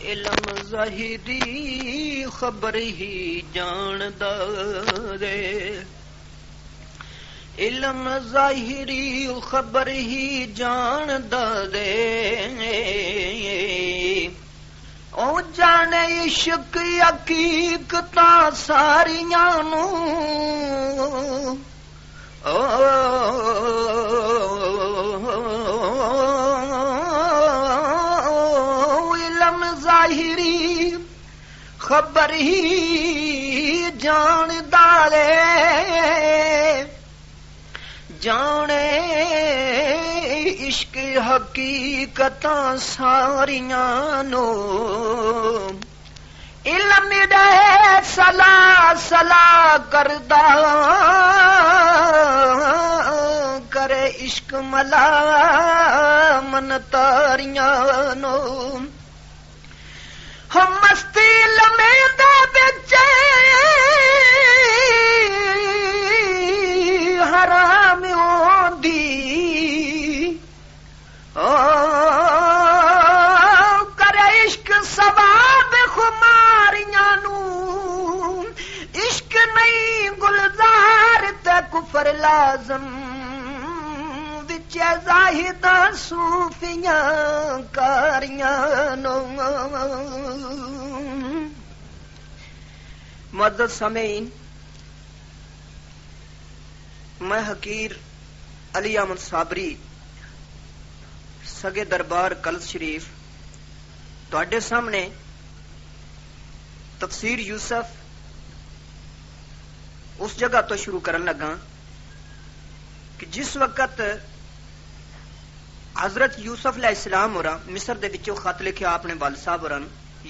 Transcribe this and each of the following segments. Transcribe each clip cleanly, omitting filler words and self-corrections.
علم ظاہری خبر ہی جاندا رے، علم ظاہری خبر ہی جاندا رے، او جانے عشق حقیقتاں ساریاں نو، علم ظاہری خبر ہی جاندا رے، جانے عشق حقیقتاں ساریاں نو، علم رہے سلا سلا کردا کرے عشق ملا من تاریاں نو، ہم مستی لمے دے بچ حرام ہوندی، کرے عشق ثواب خماریاں نو، عشق نہیں گلزار تے کفر لازم، وچ زاہداں صوفیاں کاریاں نو۔ معزز سامعین، میں حقیر علی احمد صابری سگے دربار کلس شریف تواڈے سامنے تفسیر یوسف اس جگہ تو شروع کرن لگا کہ جس وقت حضرت یوسف علیہ السلام اور مصر دے وچوں خط لکھیا اپنے والد صاحب اور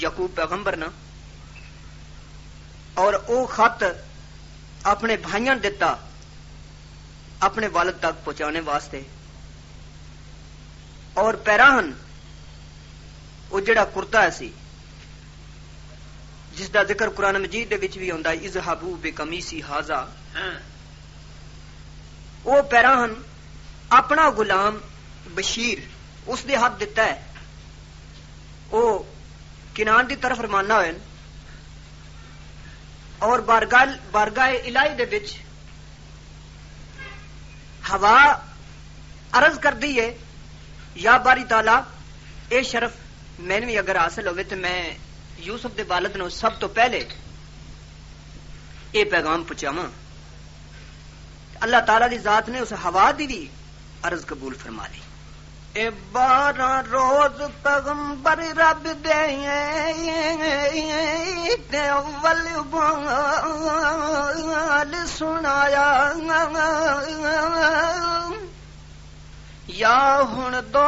یعقوب پیغمبر نے، اور او خط اپنے بھائیاں دتا اپنے والد تک پہنچانے واسطے، اور پیراہن وہ جڑا کرتا ہے سی جس دا ذکر قرآن مجید دے وچ بھی ہوندا ہے، اذهبوا بقمیصی ھذا، وہ پیراہن اپنا غلام بشیر اس دے ہاتھ دیتا ہے، وہ کنان دی طرف روانہ ہوئے اور بارگاہ الہی دے وچ ہوا عرض کر دی ہے، یا باری تعالی اے شرف مینوں بھی اگر حاصل ہوئے تو میں یوسف دے والد نو سب تو پہلے اے پیغام پہنچاواں۔ اللہ تعالی دی ذات نے اس ہوا دی بھی عرض قبول فرما لی۔ اے 12 روز پیغمبر رب دے تے اول بال سنایا، یا ہن 2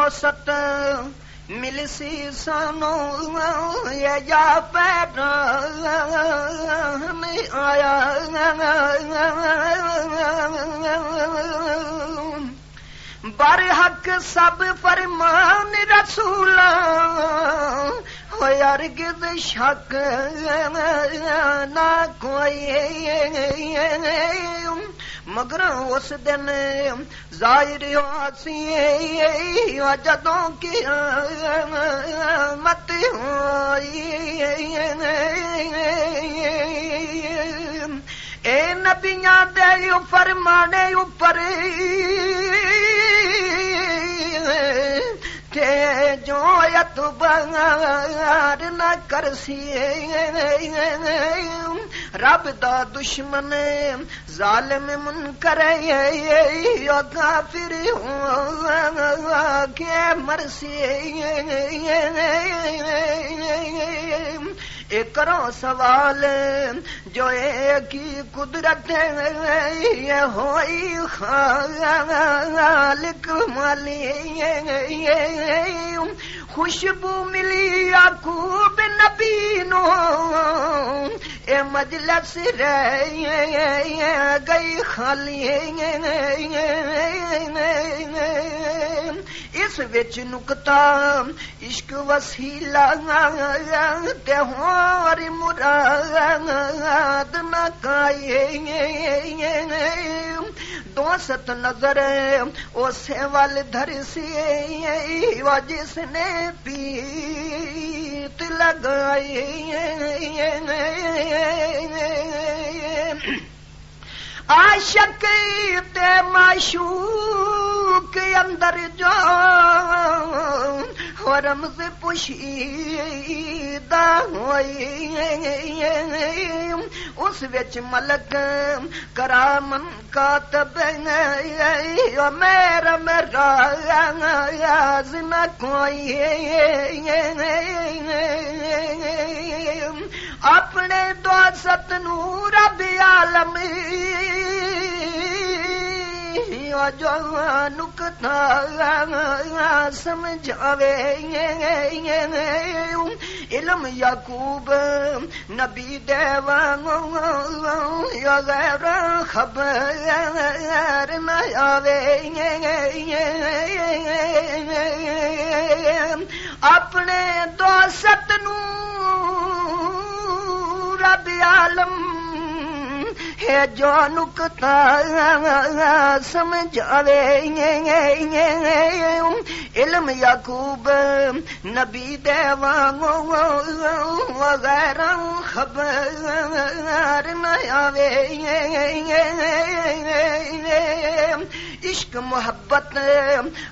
ملسی سانو یا پیدا نہیں آیا، بر حق سب فرمان رسول ہو، ہرگز شک نہ کوئی، مگر اس دن ظاہر سی جدوں کی مت ہوئی، اے نبیاں دے فرمانے اوپر کہ جو اعتبار نہ کرسی، رب دا دشمن ظالم منکر یا کافر کے مرسی، اے کرو سوال جو ایک ہی قدرت یہ ہوئی خالق مالی، خوشبو ملی یعقوب نبی نو اے مجلس رہ گئی خالی، اس وچ نکتا عشق وسیلہ تے ہور مراد نہ کائی، دوست نظر اسے وال دھر سی وہ جس نے پیت لگائی عاشق تے معشوق اندر جو رمز پوشیدہ ہوئی اس وچ ملک کرامن کاتب میرا راز نہ کوئی اپنے دوست نو رب عالم جو نکتا سمجھاوے علم یعقوب نبی دیوان یا غیر خبر نہ آوے اپنے دوست نو رب عالم ہے جو نکتا سمجھاوے علم یعقوب نبی دیوان وغیر خبر نہ آوے عشق محبت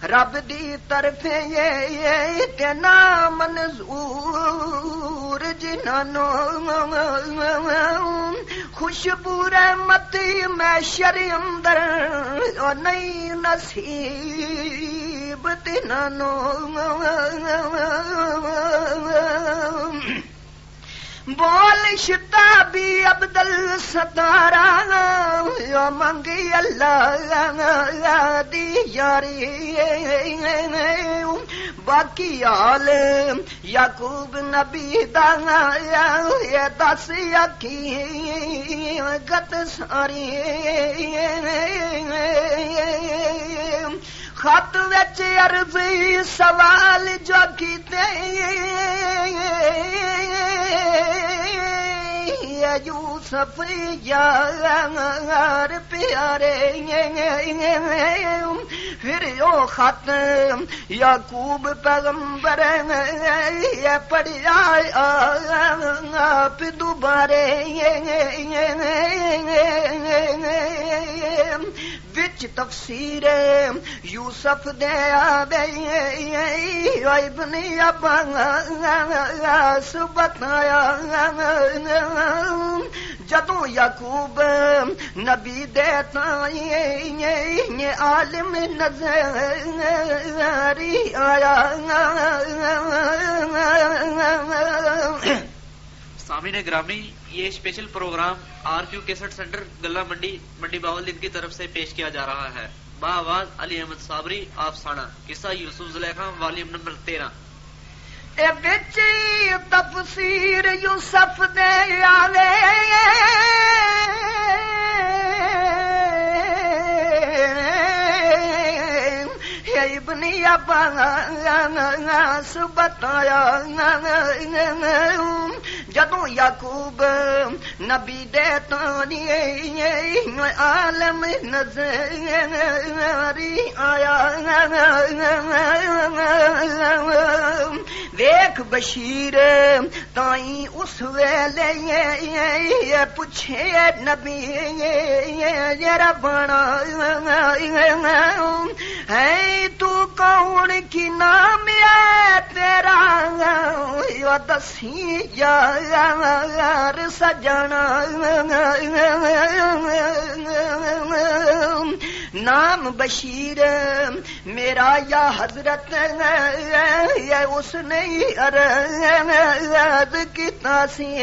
رب دی طرف تے نام منظور جنانو خوشبو رحمتی میں شری اندر اور نئی نصیب تنانو بول شتابی عبدل ستارا یا منگی اللہ دی یاری باقی آل یعقوب نبی دا یہ دس حقیقت ساری خط وچ عرض سوال جو کیتے یوسف یار پیارے پھر یو خط یعقوب پیغمبر پڑھیا آپ دوبارے وچ تفسیر یوسف دے آبے ابن عباس بتایا جدوں یعقوب نبی دے تائیں عالم نظری آیا سامعین گرامی یہ special program R Q cassette centre Galla Mandi باولدین کی طرف سے پیش کیا جا رہا ہے با آواز علی احمد صابری آپ سانا قصہ یوسف زلیخا والیوم نمبر 13 اے بچ تفسیر یوسف دے آوے ابن عباس بتایا جدوں یعقوب نبی دے تانی عالم نظری آیا ویکھ بشیر تائیں اس ویلے پوچھے نبی ربنا ہے تو کون کی نام ہے تیرا یا دسی یار سجنا نام بشیر میرا یا حضرت یا اس نے عرض کیتا سی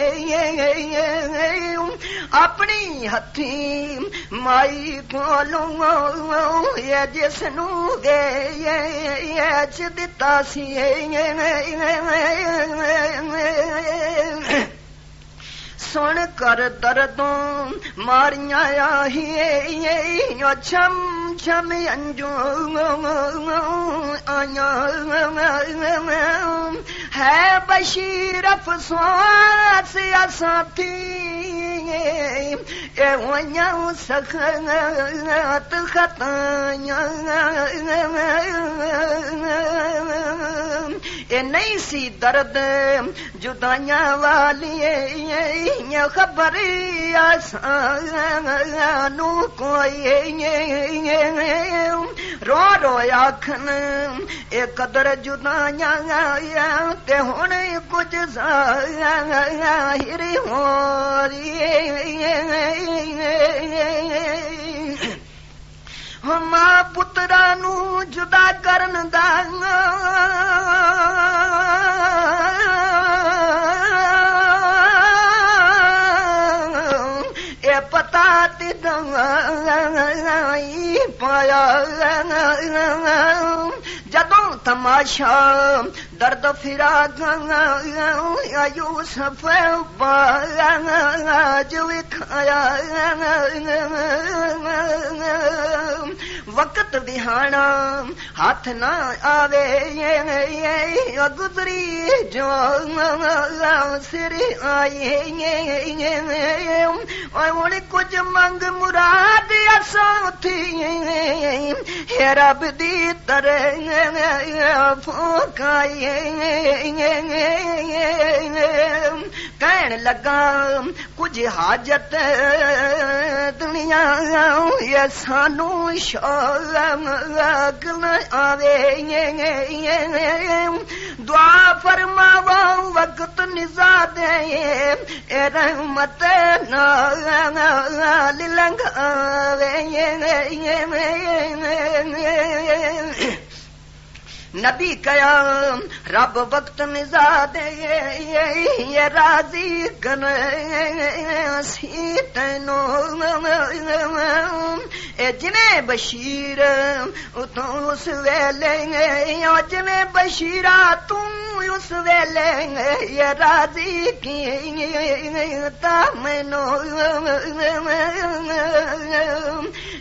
اپنی ہتھی مائی کولوں یا جس نو ویچ دتا سی سن کر دردوں ماریاں آہیے چھم چھم انجو آیا ہے بشیر افسوس ساتھی اے ونیاں سخت خطائیاں اے نہیں سی درد جدائیاں والی خبر آسانو کوئی رو رو آکھن اے قدر جدائیاں تے ہن کچھ ظاہر ہو ماں پترا نو جدا کرن دا اے پتا تے دوائی پایا جدوں تماشا درد فراق یوسف باج وکھایا وقت دہانا ہاتھ نہ آوے گزری جو سر آئے اور کچھ منگ مراد اساں تھی رب دی طرح پھونکائے کہن لگا کچھ حاجت دنیا یہ سانو شوق نہ آوے دعا فرماوا وقت نزاد اے رحمت نال لنگھاوے نبی کیا رب وقت مزاد یہ راضی کن سی تینو اے جنے بشیر تو اس ویلے جنے بشیرہ تم اس ویلے یہ راضی کی تا مینو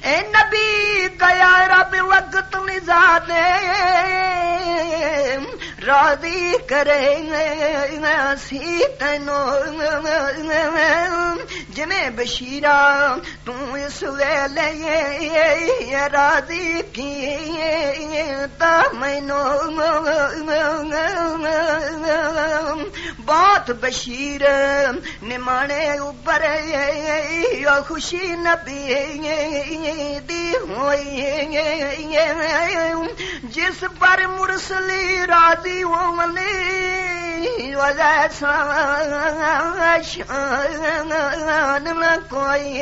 اے نبی کیا رب وقت مزاد راضی کرے سی تینو جنہیں بشیرہ تو اس ویلے راضی کی تا مینو بہت بشیر نمانے اوپر خوشی نبی دی ہوئی جس پر مرسلی راضی ہونے ویسا شان نہ کوئی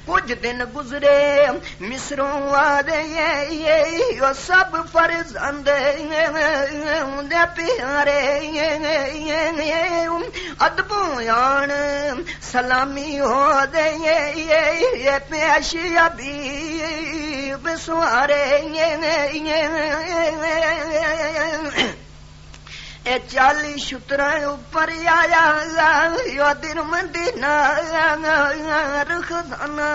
کچھ دن گزرے مصروں آدھے سب فرزند پیارے ادبوں آن سلامی ہو دے پیش ابھی بسوارے اے 40 شتریں اوپر آیا یا دن مدینہ رخدانہ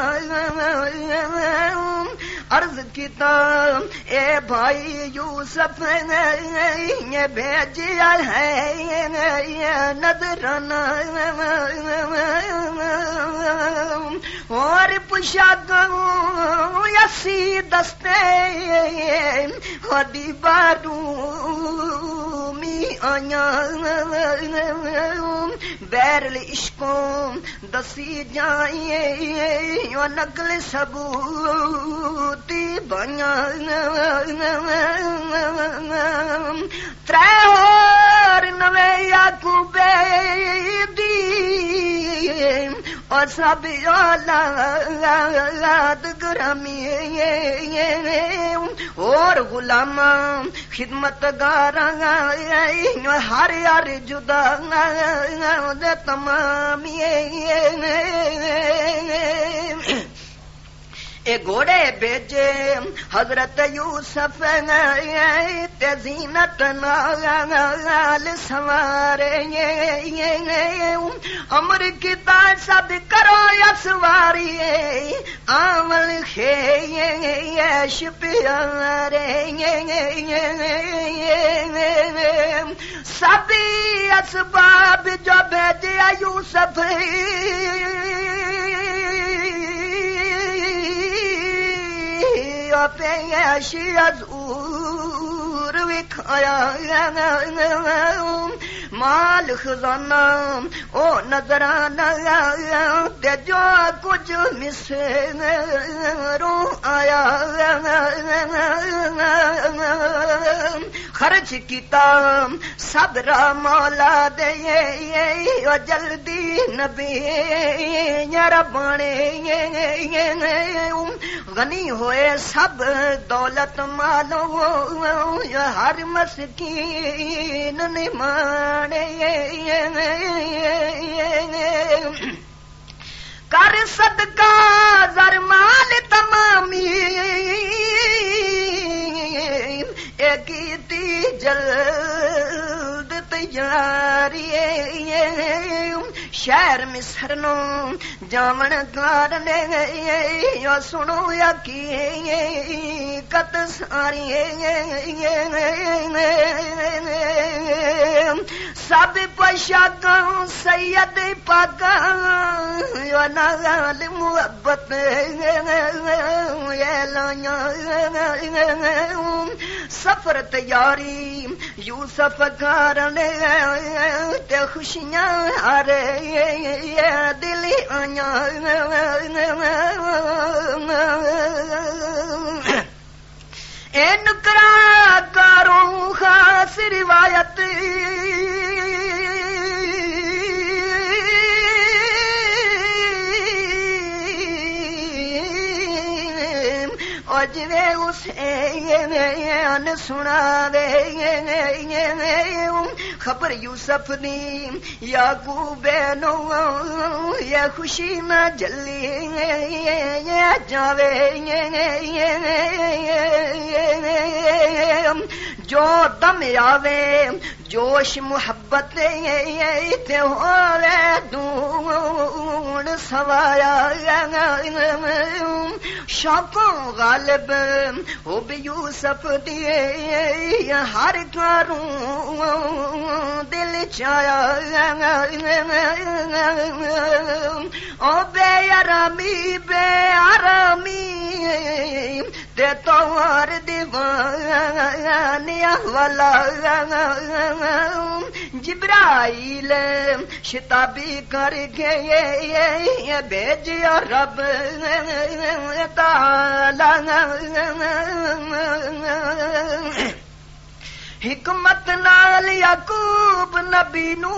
عرض کیتا اے بھائی یوسف یہ بھیجیا ہے نظرانہ اور پوچھا گوں یسی دستے ہدی بارو می آیا بیرل عشقوں دسی جائیے نقل ثبوتی بنیا ترہور نوے یعقوبے دی اور سب اولاد گرامی اور غلام خدمت گاراں ہر ہر جدا دے تمام اے گھوڑے بیجے حضرت یوسف تے زینت نال سوارے امر کیتا سب کرو اسواری آمل خیش پیارے سبھی اسباب جو بھیجے یوسف پیشی ازور وکھایا مال خزانہ او نظرانہ تے جو کچھ مصروں آیا خرچ کیتا صبر مولا دے جلدی نبی ربانے غنی ہوئے سب دولت مالو ہر مسکین نمانے کر صدقہ زر مال تمامی کیتی جلد تیاری شہر مصر نو جاون کارنے سنو حقیقت ساری سب پوشاکاں سید پاکاں نال محبت سفر تیاری یوسف کرنے تے خوشیاں ہارے دل اے نکرا کاروں خاص روایت جوے حسین سنا دے خبر یوسف دی یعقوب نو یہ خوشی نہ جلی جاوے جو دم آوے جوش محبت تے ہوے دون سوایا شوقوں غالب ہو بھی یوسف دیے ہر کاروں دل چایا او بے آرامی تے توار دیوانیاں والا جبرائیل شتابی کر کے بھیجیا رب تعالی حکمت نال یعقوب نبی نو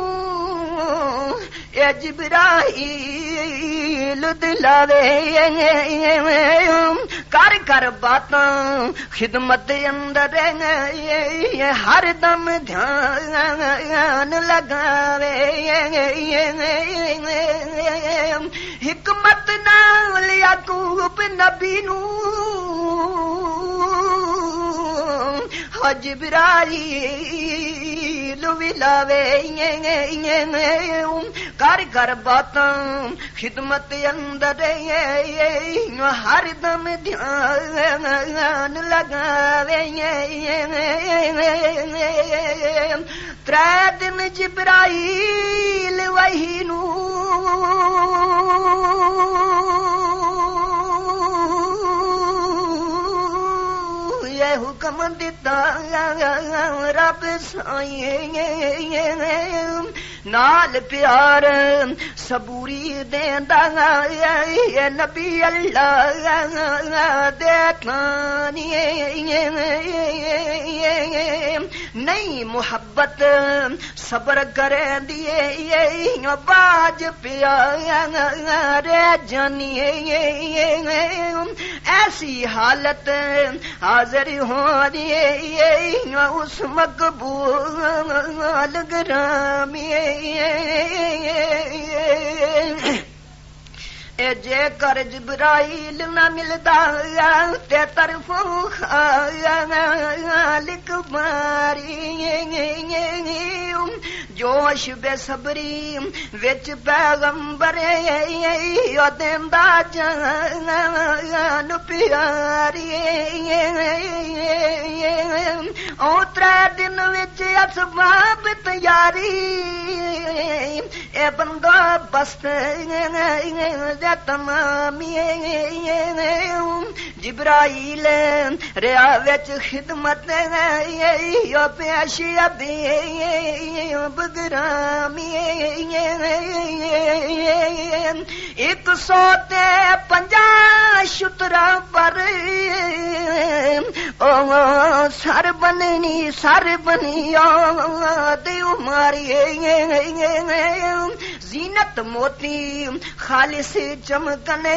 اے جبرائیل دلاوے کر کر باتاں خدمت اندر ہر دم دھیان لگاوے حکمت نال یعقوب نبی نو جبرائیل ولاوے کر کر باتاں خدمت اندر ہر دم دھیان لگاوے ترے دن جبرائیل وحی نو حکم دیتا رب سائیں نال پیار صبوری دیندا نبی اللہ دیکھانی نہیں محبت صبر کرے دیے باج پیار جانی ایسی حالت حاضر ہو دیے اس مقبول گرامی جے کر جبرائیل نہ ملدا تے طرفوں خالق ماری جوش بے صبری وچ پیغمبر دیندا جان پیاری او 3 دن وچ اسباب تیاری اے بندہ بست دے تمامی جبرائیل ریا وچ خدمت یا پیش ابھی بگرامی 150 شترا پر سر بنی دیو ماری زینت موتی خالص چمکنے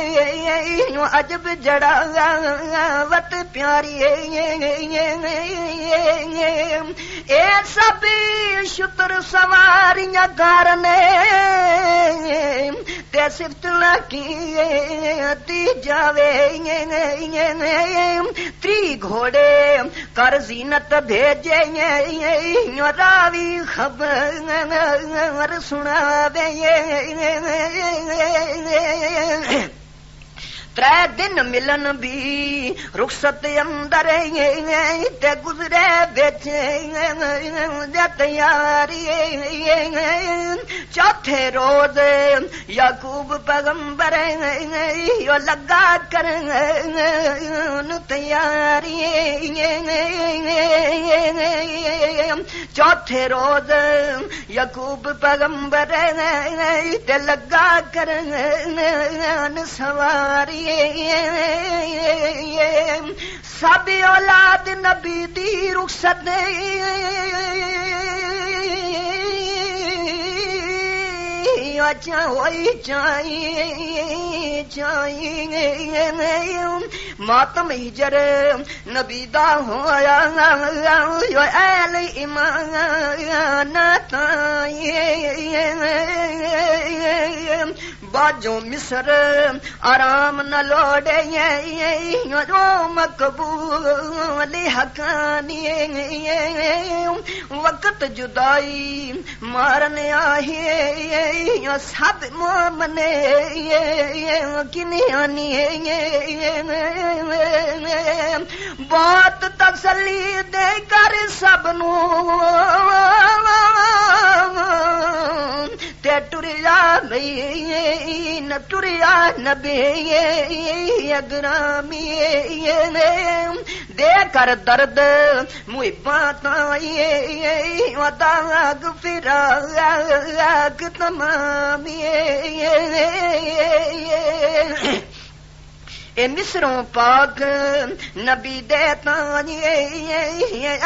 عجب جڑا وت پیاری اے سب شتر سواریاں گارنے تے صفت لکی تی جاوے 3 گھوڑے کر زینت بھیجے راوی خبر سناوے 3 دن ملن بھی رخصت اندر تے گزرے بچ تیاری 4تھے روز یعقوب پیغمبر لگا کرن تیاری 4تھے روز یعقوب پیغمبر تے لگا کرن سواری سب اولاد نبی دی رخصت ہوئی چاہیے ماتم ہجر نبی دا ہویا اہل ایمان باجو مصر آرام نہ لوڑے مقبول حقانی وقت جدائی مارنے آئے سب مومن کنیانی بہت تسلی دے کر سب نو تے ٹریا نہ ٹریا نبی اگرامی دے کر درد محبت داغ فراق تمامی اے مصروں پاک نبی دے تانی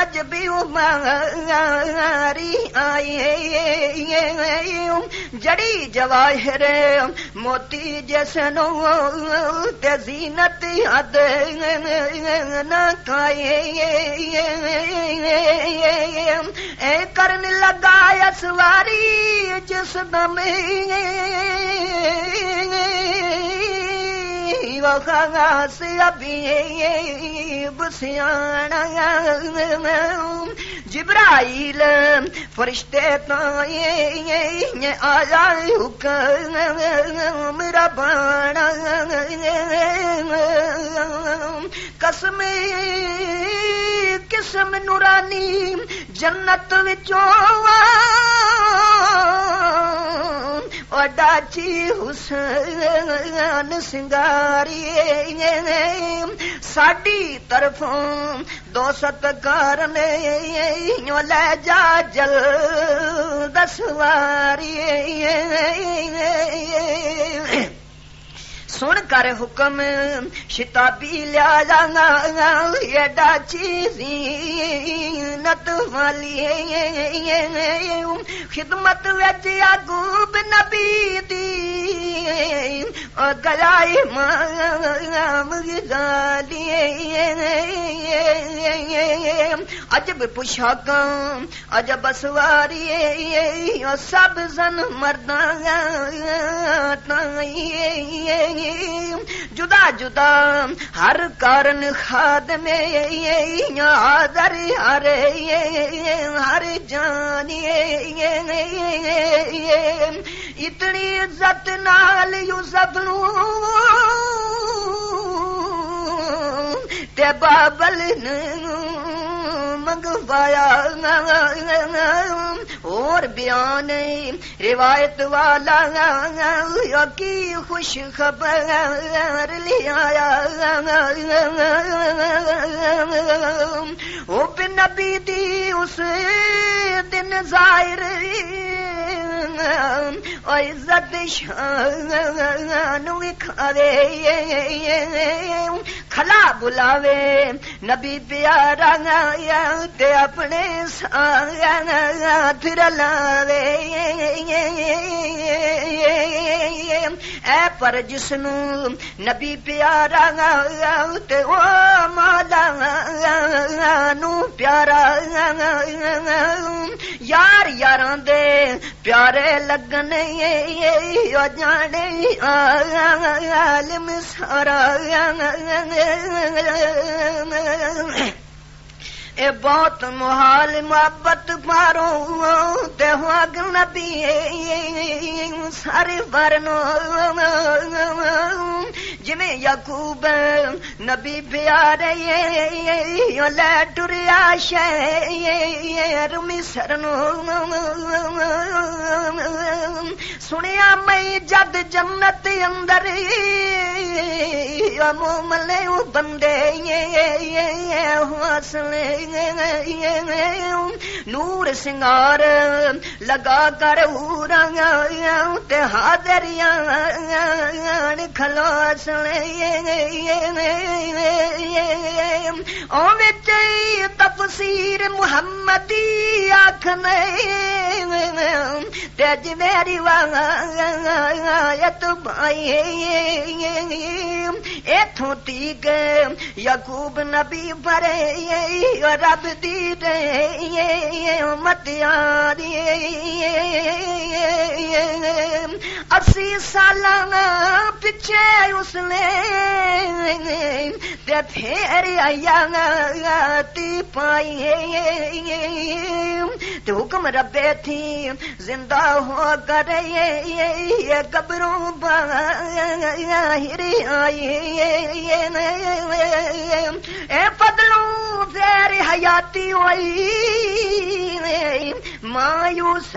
عجبی عماری آئی جڑی جواہر موتی جسنو تے زینت حد نہ کھائے اے کرن لگا اسواری جس دم سے ابھی بسیانا جبرائیل فرشتے آیا حکم ربانا قسم قسم نورانی جنت وچوں ڈاچی حسین سنگاری ساڈی طرفوں 200 کرنے لے جا جل دسواری سن کر حکم شتابی لیا جانا ایڈا چیزینت والی خدمت وچ یعقوب نبی دی گلائی مام گالی عجب پوشاکاں عجب اسواری سب زن مرداں جدا جدا ہر کارن خادم حاضر ہر جانی اتنی عزت نال یوسف نو تے بابل منگوایا اور بیان روایت والا کی خوش خبر لے آیا وہ نبی دی اس دن ظاہر اور عزت شان وکھاوے کھلا بلاوے نبی پیارا تے اپنے ساتھ رلاوے اے پر جسنو نبی پیارا تے او مولا نو پیارا یار یاراں دے پیارے لگنے جانے عالم سارا اے بہت محال محبت پارو تے ہوا نبی سارے ورنو جویں یعقوب نبی پیارے لے ٹریا شہر مصر نو سنیا میں جد جنت اندر مومن بندے حوصلے نور سنگار لگا کر تے حاضریاں کھلوسنے او وچ تفسیر محمدی آکھنے تے میری روایت بھائی ایتھوں تیک یعقوب نبی بھرے رب دی متیاں دی 80 سالاں پیچھے اس نے تے پھر آیا تی پائی تے حکم ربے تھی زندہ ہو کر قبروں باہر آئی اے فضلوں زیر حیاتی ہوئی مایوس